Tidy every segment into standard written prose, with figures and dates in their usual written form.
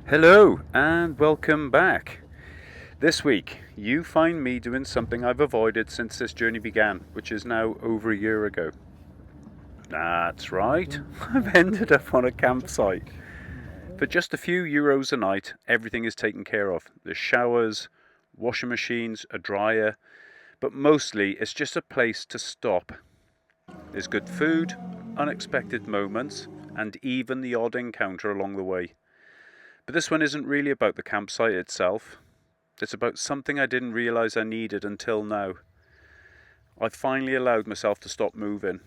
Hello and welcome back. This week you find me doing something I've avoided since this journey began, which is now over a year ago. That's right, I've ended up on a campsite. For just a few euros a night, everything is taken care of. There's showers, washing machines, a dryer, but mostly it's just a place to stop. There's good food, unexpected moments, and even the odd encounter along the way. But this one isn't really about the campsite itself. It's about something I didn't realise I needed until now. I finally allowed myself to stop moving.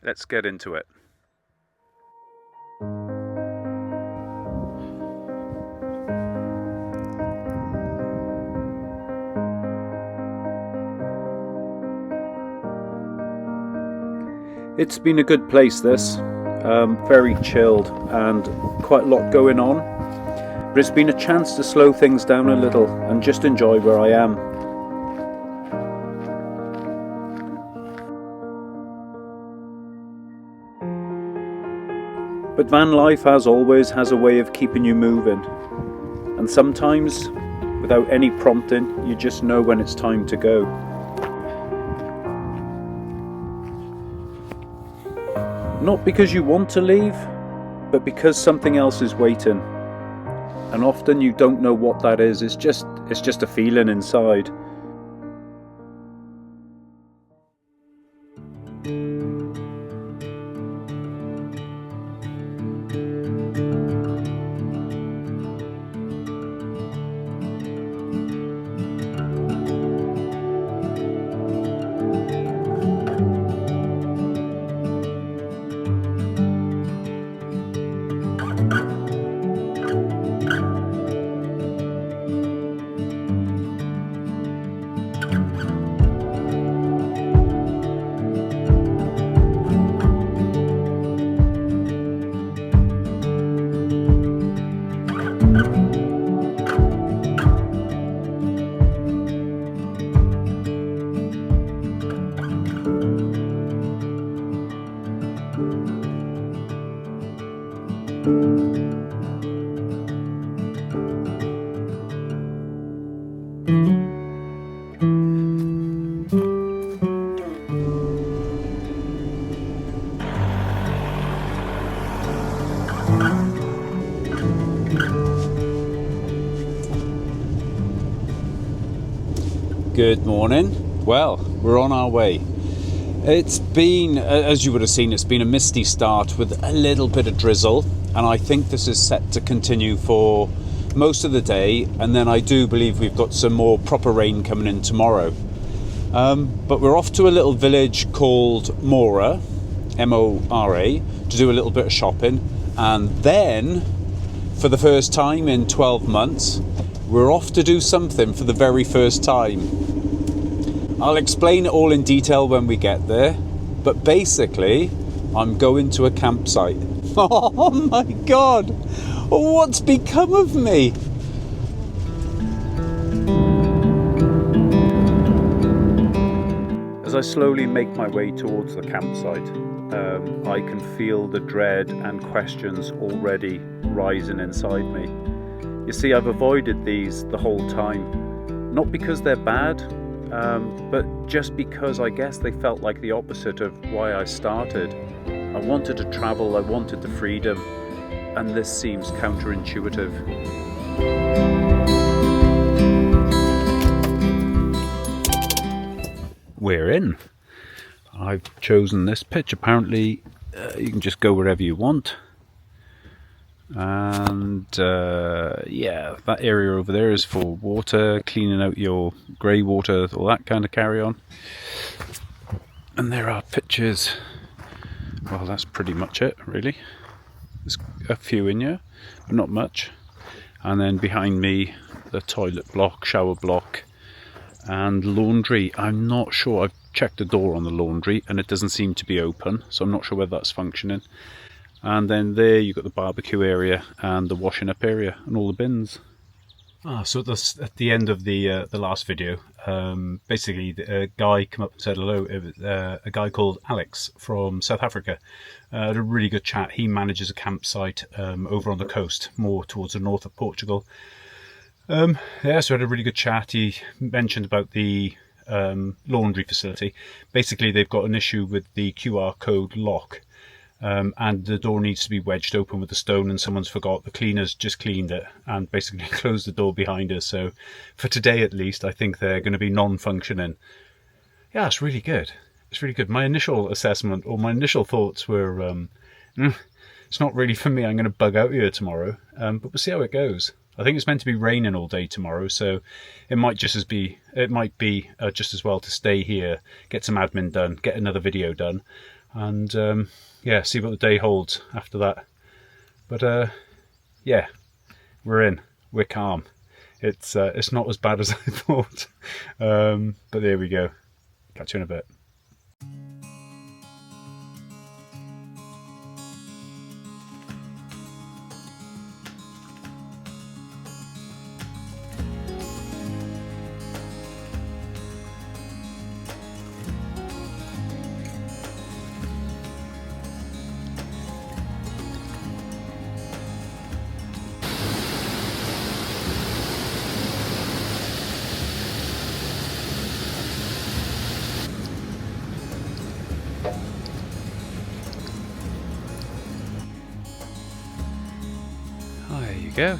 Let's get into it. It's been a good place, this. Very chilled and quite a lot going on. But it's been a chance to slow things down a little and just enjoy where I am. But Vanlife, as always, has a way of keeping you moving. And sometimes, without any prompting, you just know when it's time to go. Not because you want to leave, but because something else is waiting. And often you don't know what that is, it's just a feeling inside. Good morning. Well, we're on our way. It's been, as you would have seen, it's been a misty start with a little bit of drizzle, and I think this is set to continue for most of the day, and then I do believe we've got some more proper rain coming in tomorrow. But we're off to a little village called Mora, M-O-R-A, to do a little bit of shopping, and then, for the first time in 12 months, we're off to do something for the very first time. I'll explain it all in detail when we get there, but basically, I'm going to a campsite. Oh my God! What's become of me? As I slowly make my way towards the campsite, I can feel the dread and questions already rising inside me. You see, I've avoided these the whole time, not because they're bad, but just because I guess they felt like the opposite of why I started. I wanted to travel, I wanted the freedom, and this seems counterintuitive. We're in. I've chosen this pitch. Apparently you can just go wherever you want. And yeah, that area over there is for water, cleaning out your grey water, all that kind of carry on. And there are pitches. Well, that's pretty much it, really. There's a few in here, but not much. And then behind me, the toilet block, shower block, and laundry. I'm not sure. I've checked the door on the laundry and it doesn't seem to be open, so I'm not sure whether that's functioning. And then there you've got the barbecue area and the washing up area and all the bins. So at the end of the last video, basically a guy came up and said hello. It was a guy called Alex from South Africa. Had a really good chat. He manages a campsite over on the coast, more towards the north of Portugal. Yeah, so I had a really good chat. He mentioned about the laundry facility. Basically, they've got an issue with the QR code lock. And the door needs to be wedged open with a stone, and someone's forgot. The cleaners just cleaned it and basically closed the door behind us. So for today at least, I think they're going to be non-functioning. Yeah, it's really good. It's really good. My initial assessment, or my initial thoughts were, it's not really for me. I'm going to bug out here tomorrow, but we'll see how it goes. I think it's meant to be raining all day tomorrow, so it might be just as well to stay here, get some admin done, get another video done, and yeah, see what the day holds after that. But yeah, we're calm. It's not as bad as I thought, but there we go. Catch you in a bit. There you go.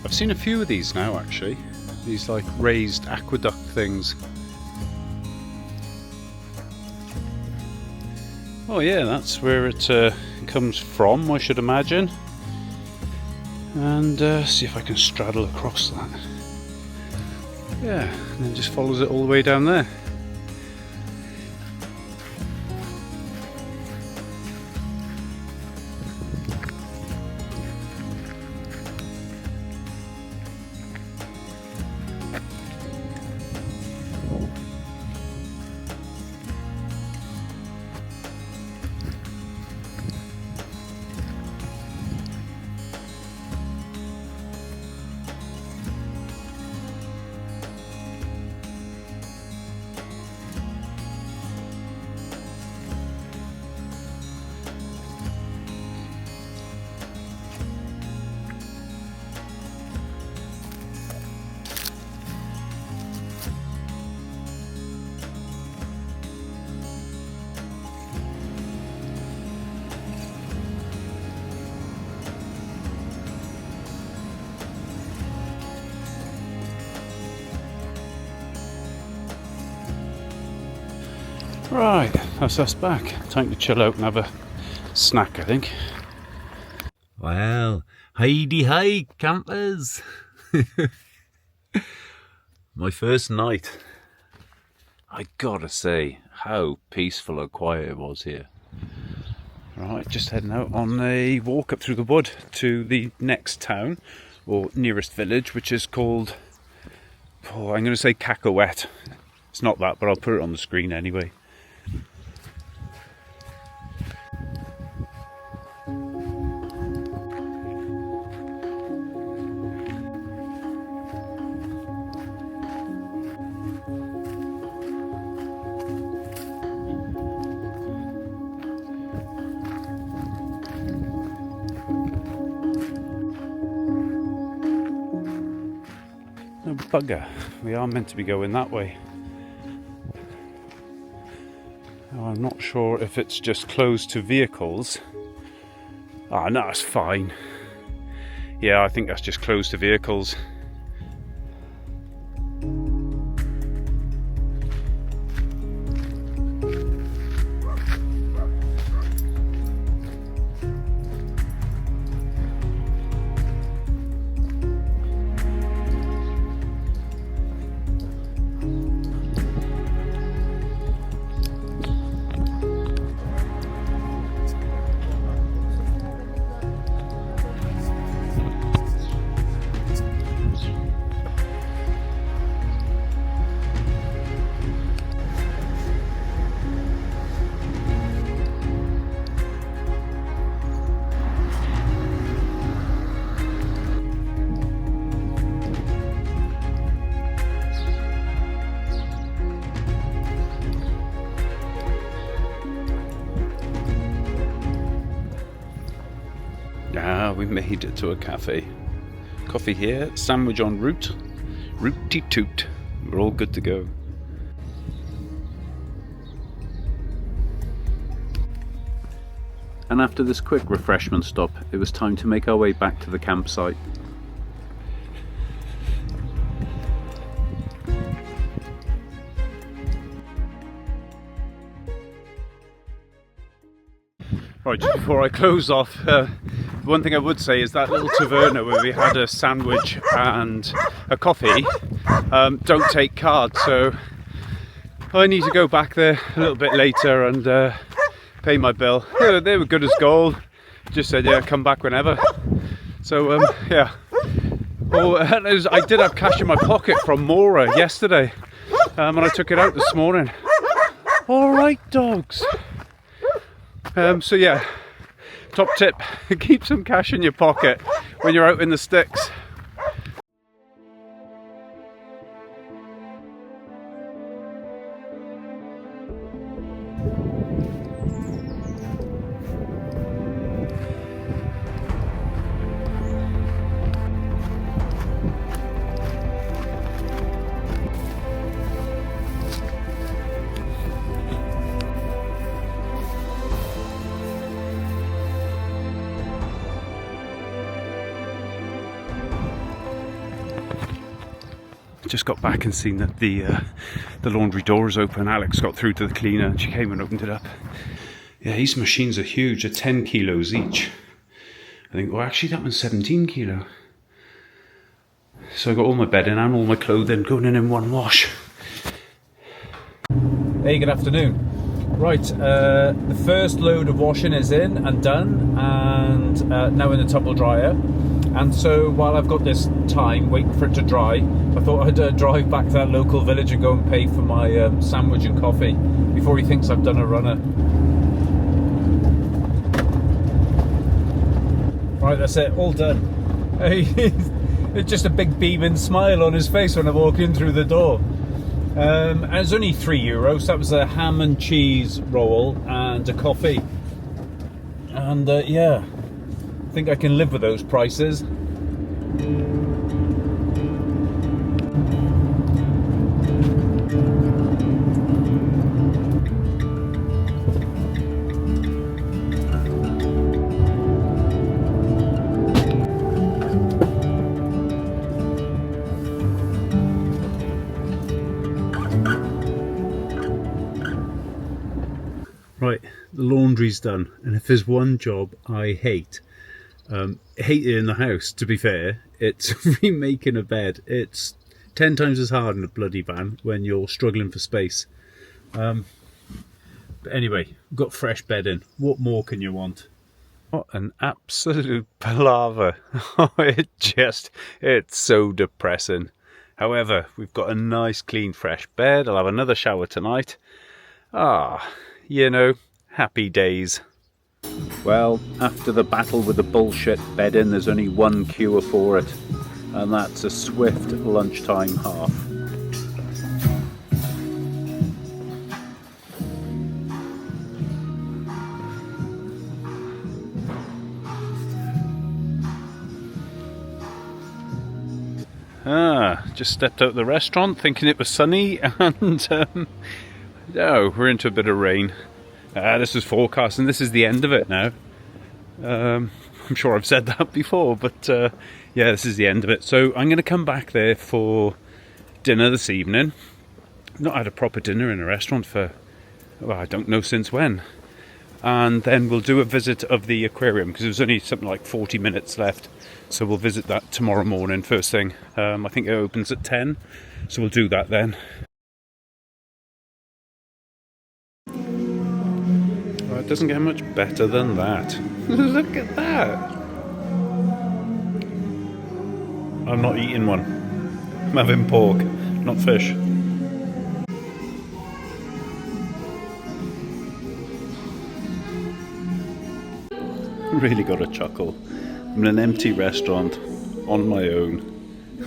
I've seen a few of these now, actually. These like raised aqueduct things. Oh yeah, that's where it comes from, I should imagine. And see if I can straddle across that. Yeah, and then just follows it all the way down there. Right, that's us back. Time to chill out and have a snack, I think. Well, hi campers. My first night. I gotta say, how peaceful and quiet it was here. Right, just heading out on a walk up through the wood to the next town, or nearest village, which is called, I'm going to say Cacahuete. It's not that, but I'll put it on the screen anyway. No bugger, we are meant to be going that way. Now, I'm not sure if it's just closed to vehicles. Ah, no, it's fine. Yeah, I think that's just closed to vehicles. We made it to a cafe. Coffee here, sandwich en route. Rooty toot. We're all good to go. And after this quick refreshment stop, it was time to make our way back to the campsite. Right, just before I close off, one thing I would say is that little taverna where we had a sandwich and a coffee don't take cards, so I need to go back there a little bit later and pay my bill. They were good as gold, just said yeah, come back whenever. So yeah. Oh, and I did have cash in my pocket from Mora yesterday, and I took it out this morning. Alright dogs. So yeah, top tip, keep some cash in your pocket when you're out in the sticks. Just got back and seen that the laundry door is open. Alex got through to the cleaner and she came and opened it up. Yeah, these machines are huge. They're 10 kilos each. I think, well, actually that one's 17 kilo. So I got all my bedding and all my clothing going in one wash. Hey, good afternoon. Right, the first load of washing is in and done, and now in the tumble dryer. And so while I've got this time waiting for it to dry, I thought I'd drive back to that local village and go and pay for my sandwich and coffee before he thinks I've done a runner. Right, that's it, all done. It's just a big beaming smile on his face when I walk in through the door. And it's only €3, so that was a ham and cheese roll and a coffee. And yeah, I think I can live with those prices. Right, the laundry's done, and if there's one job I hate it in the house, to be fair, it's remaking a bed. It's 10 times as hard in a bloody van when you're struggling for space. But anyway, we've got fresh bedding. What more can you want? What an absolute palaver. It's so depressing. However, we've got a nice clean fresh bed. I'll have another shower tonight. You know, happy days. Well, after the battle with the bullshit bedding, there's only one cure for it, and that's a swift lunchtime half. Just stepped out of the restaurant thinking it was sunny, and oh, we're into a bit of rain. This was forecast, and this is the end of it now. I'm sure I've said that before, but yeah, this is the end of it. So I'm going to come back there for dinner this evening. I've not had a proper dinner in a restaurant for, well, I don't know since when. And then we'll do a visit of the aquarium, because there's only something like 40 minutes left. So we'll visit that tomorrow morning, first thing. I think it opens at 10, so we'll do that then. It doesn't get much better than that. Look at that. I'm not eating one. I'm having pork, not fish. Really got a chuckle. I'm in an empty restaurant on my own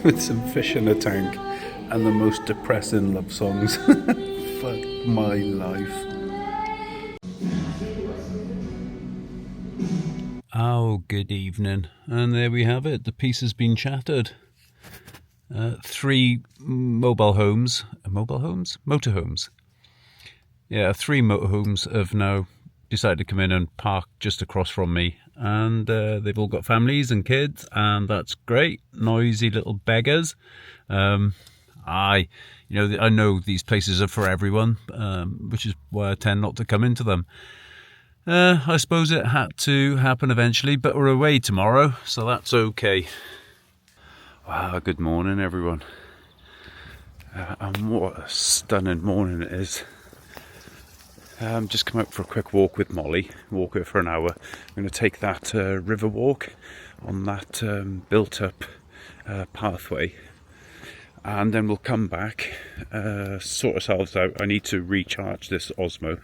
with some fish in a tank and the most depressing love songs. Fuck my life. Oh, good evening. And there we have it. The piece has been shattered. 3 motorhomes. Yeah, 3 motorhomes have now decided to come in and park just across from me. And they've all got families and kids, and that's great. Noisy little beggars. I know these places are for everyone, which is why I tend not to come into them. I suppose it had to happen eventually, but we're away tomorrow, so that's okay. Wow, good morning everyone. And what a stunning morning it is. Just come out for a quick walk with Molly, walk her for an hour. I'm going to take that river walk on that built up pathway, and then we'll come back, sort ourselves out. I need to recharge this Osmo,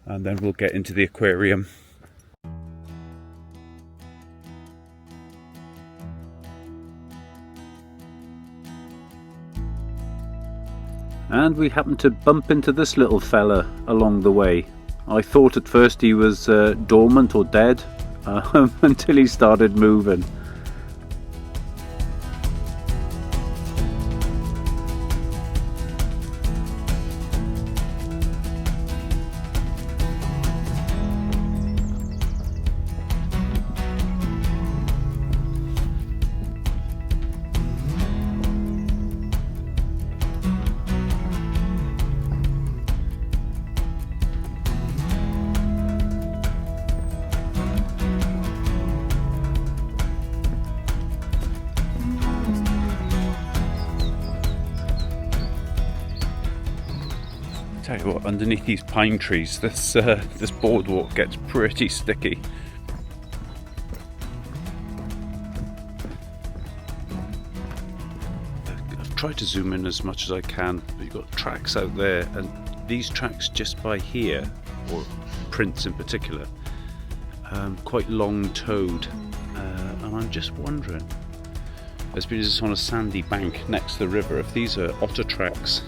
and then we'll get into the aquarium. And we happened to bump into this little fella along the way. I thought at first he was dormant or dead until he started moving. Tell you what, underneath these pine trees, this boardwalk gets pretty sticky. I've tried to zoom in as much as I can, but you've got tracks out there, and these tracks just by here, or prints in particular, quite long-toed, and I'm just wondering, as because it's on a sandy bank next to the river, if these are otter tracks.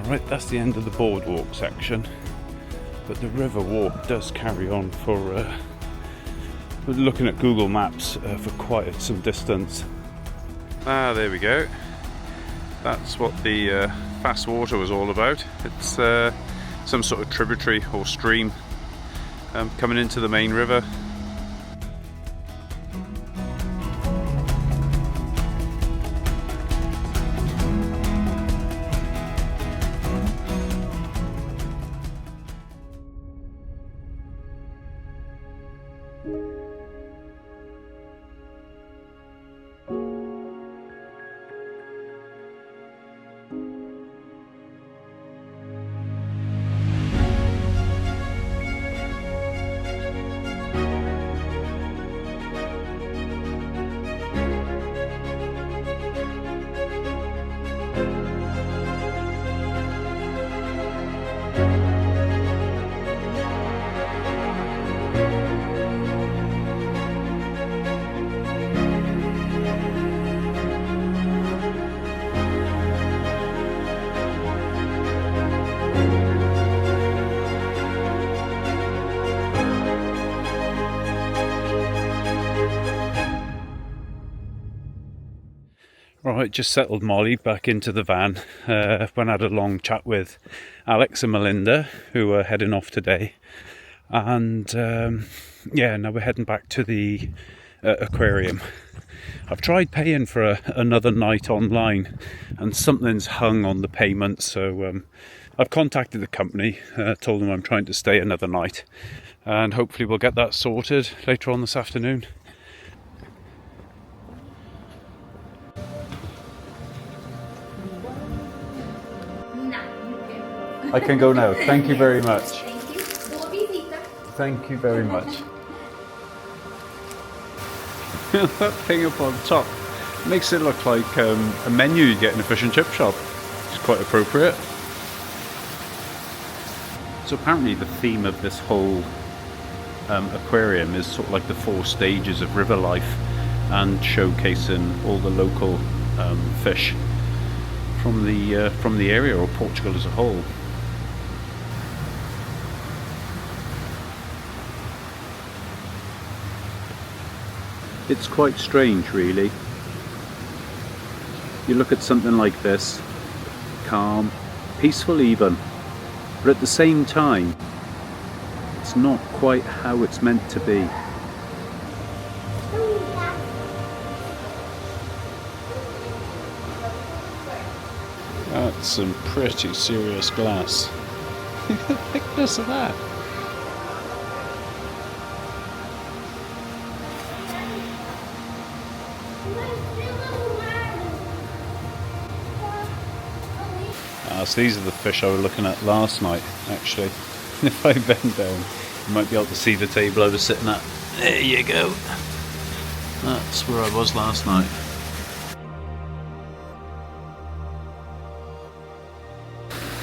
Right, that's the end of the boardwalk section, but the river walk does carry on for looking at Google Maps for quite some distance. There we go. That's what the fast water was all about. It's some sort of tributary or stream coming into the main river. Right, just settled Molly back into the van when I had a long chat with Alex and Melinda, who are heading off today, and yeah, now we're heading back to the aquarium. I've tried paying for another night online, and something's hung on the payment, so I've contacted the company, told them I'm trying to stay another night, and hopefully we'll get that sorted later on this afternoon. I can go now. Thank you very much. Thank you. Buona visita. Thank you very much. That thing up on top makes it look like a menu you get in a fish and chip shop. It's quite appropriate. So apparently the theme of this whole aquarium is sort of like the 4 stages of river life, and showcasing all the local fish from the area, or Portugal as a whole. It's quite strange, really. You look at something like this, calm, peaceful even, but at the same time, it's not quite how it's meant to be. That's some pretty serious glass. Look at the thickness of that. So these are the fish I was looking at last night, actually. If I bend down, you might be able to see the table I was sitting at. There you go. That's where I was last night.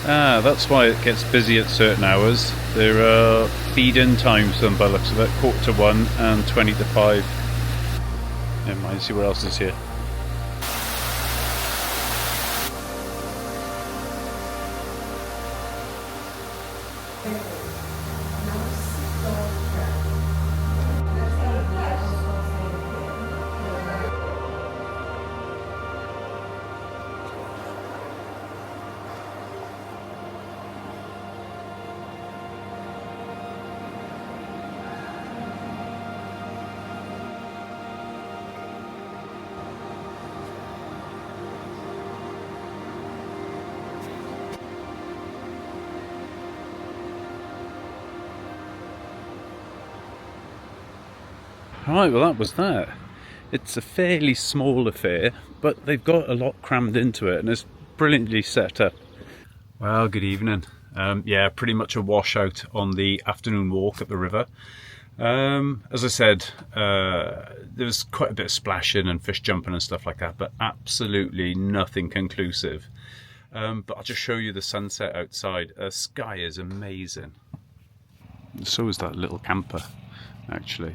That's why it gets busy at certain hours. There are feed-in times for them by the looks of it, 1:45 and 5:20. Never mind, see what else is here. Right, well that was that. It's a fairly small affair, but they've got a lot crammed into it and it's brilliantly set up. Well, good evening. Yeah, pretty much a washout on the afternoon walk at the river. As I said, there was quite a bit of splashing and fish jumping and stuff like that, but absolutely nothing conclusive. But I'll just show you the sunset outside. The sky is amazing. So is that little camper, actually.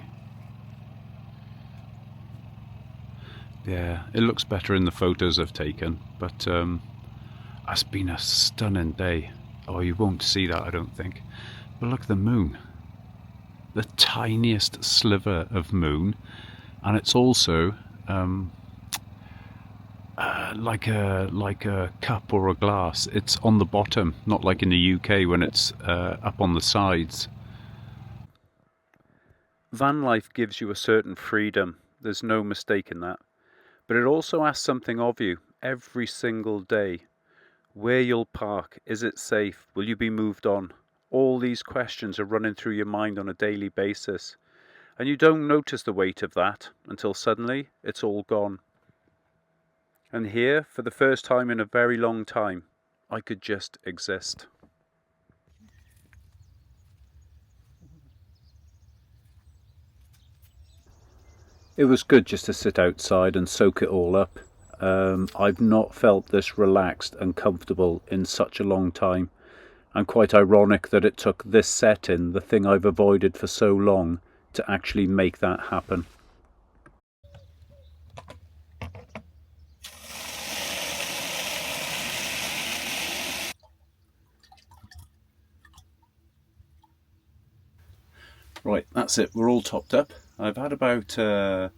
Yeah, it looks better in the photos I've taken, but it's been a stunning day. Oh, you won't see that, I don't think. But look at the moon. The tiniest sliver of moon, and it's also like a cup or a glass. It's on the bottom, not like in the UK when it's up on the sides. Vanlife gives you a certain freedom. There's no mistaking that. But it also asks something of you every single day. Where you'll park, is it safe, will you be moved on? All these questions are running through your mind on a daily basis. And you don't notice the weight of that until suddenly it's all gone. And here, for the first time in a very long time, I could just exist. It was good just to sit outside and soak it all up. I've not felt this relaxed and comfortable in such a long time. And quite ironic that it took this setting, the thing I've avoided for so long, to actually make that happen. Right, that's it. We're all topped up. I've had about 50-60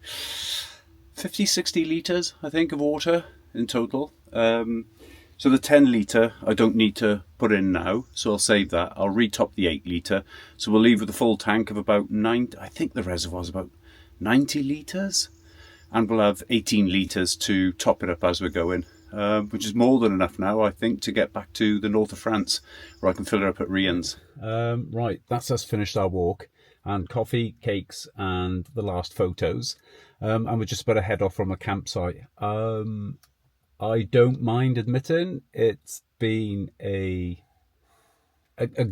litres, I think, of water in total. So the 10 litre I don't need to put in now, so I'll save that. I'll retop the 8 litre. So we'll leave with a full tank of about 9, I think the reservoir's about 90 litres. And we'll have 18 litres to top it up as we're going, which is more than enough now, I think, to get back to the north of France, where I can fill it up at Rian's. Right, that's us finished our walk. And coffee, cakes, and the last photos. And we're just about to head off from a campsite. I don't mind admitting it's been a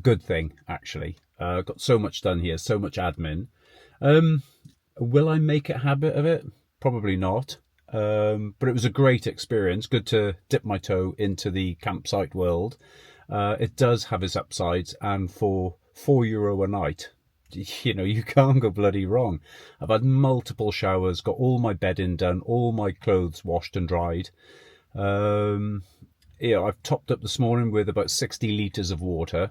good thing, actually. Got so much done here, so much admin. Will I make a habit of it? Probably not. But it was a great experience. Good to dip my toe into the campsite world. It does have its upsides, and for €4 a night, you know, you can't go bloody wrong. I've had multiple showers, got all my bedding done, all my clothes washed and dried. I've topped up this morning with about 60 litres of water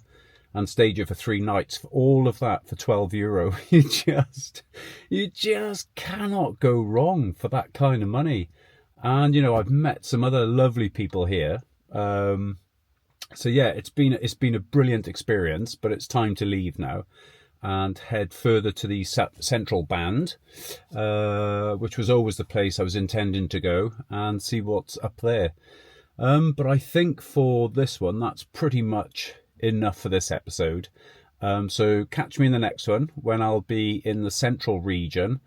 and stayed here for 3 nights. For all of that for €12. You just cannot go wrong for that kind of money. And, you know, I've met some other lovely people here. So yeah, it's been a brilliant experience, but it's time to leave now and head further to the central band, which was always the place I was intending to go, and see what's up there. But I think for this one, that's pretty much enough for this episode. So catch me in the next one when I'll be in the central region,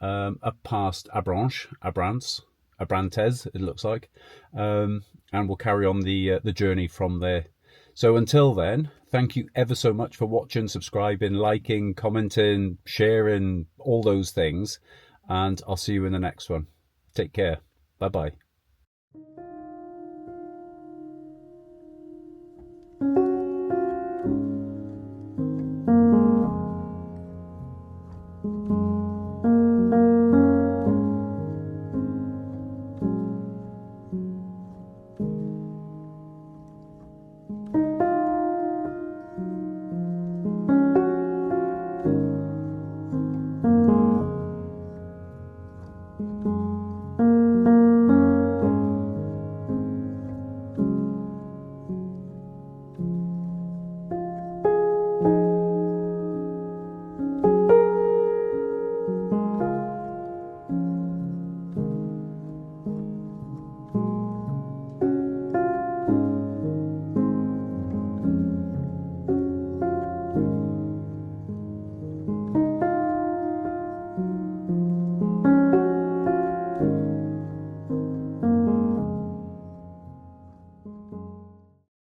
up past Abrantes, it looks like, and we'll carry on the journey from there. So until then, thank you ever so much for watching, subscribing, liking, commenting, sharing, all those things, and I'll see you in the next one. Take care. Bye bye.